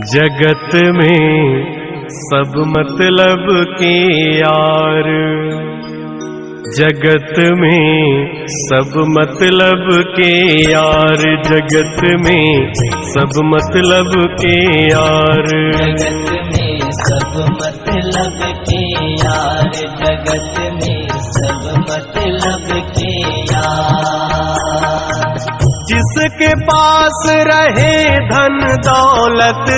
जगत में सब मतलब के यार, जगत में सब मतलब के यार, जगत में सब मतलब के यार, जगत में सब मतलब के यार, जगत में सब मतलब के यार। जिसके पास रहे धन दौलत,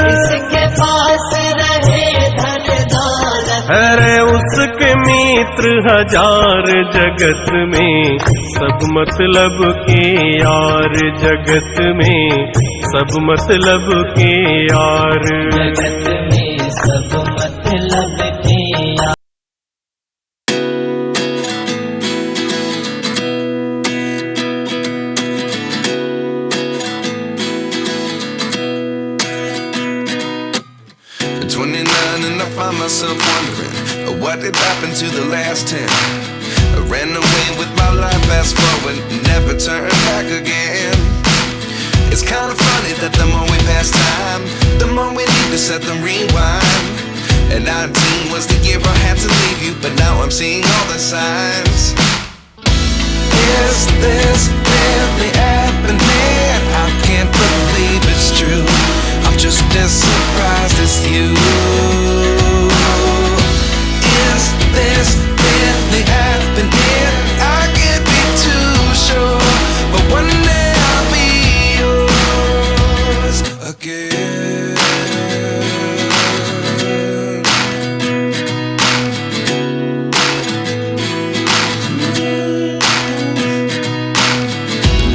जिसके पास रहे धन दौलत, अरे उसके मित्र हजार, जगत में सब मतलब के यार, जगत में सब मतलब के यार, जगत में सब मतलब के यार। And I find myself wondering what did happen to the last 10. I ran away with my life, fast forward, never turn back again. It's kind of funny that the more we pass time, the more we need to set them rewind. And 19 was the year I had to leave you, but now I'm seeing all the signs. Is this really happening? I can't believe it's true. I'm just as surprised as you. Is this really happening? I can't be too sure, but one day I'll be yours again.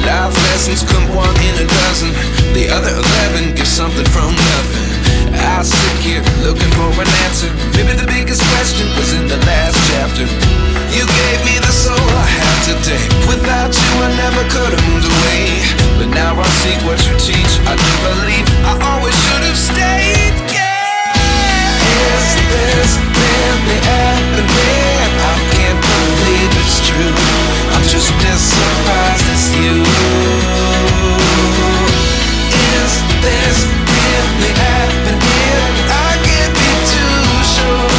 Life lessons come one in a dozen, the other 11 give something from nothing. I sit here looking for an answer. Maybe the biggest question was in the last chapter. You gave me the soul I have today. Without you I never could have moved away. But now I see what you teach. I do believe I always should have stayed. Yeah. Is this really happening? I can't believe it's true. I'm just as surprised as you. Is this really happening? I can't be too sure,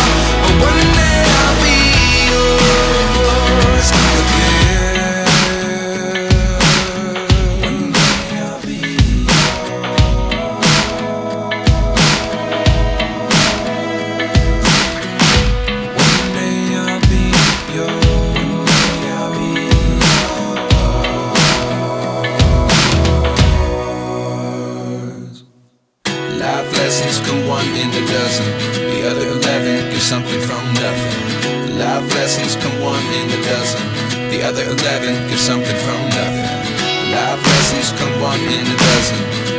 but one day I'll be yours again. One day I'll be yours. One day I'll be yours. I'll be yours. Life lessons come one in a dozen, the other 11 give something from nothing. Life lessons come one in a dozen, the other 11 give something from nothing. Life lessons come one in a dozen,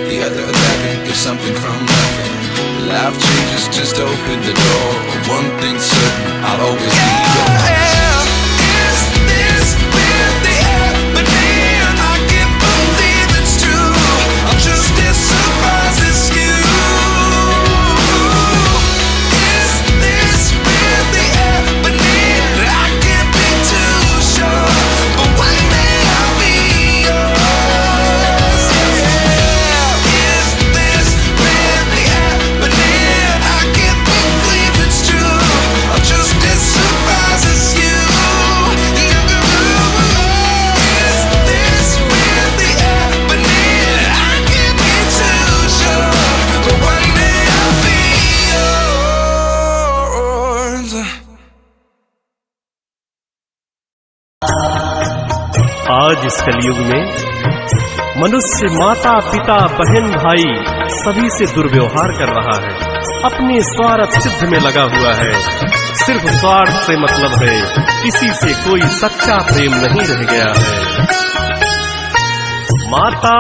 the other 11 give something from nothing. Life changes just open the door. One thing's certain, I'll always be yours. Is this really happening? I can't believe it's true. I'm just as surprised as you. आज इस कलयुग में मनुष्य माता पिता बहन भाई सभी से दुर्व्यवहार कर रहा है, अपने स्वार्थ सिद्ध में लगा हुआ है, सिर्फ स्वार्थ से मतलब है, किसी से कोई सच्चा प्रेम नहीं रह गया है। माता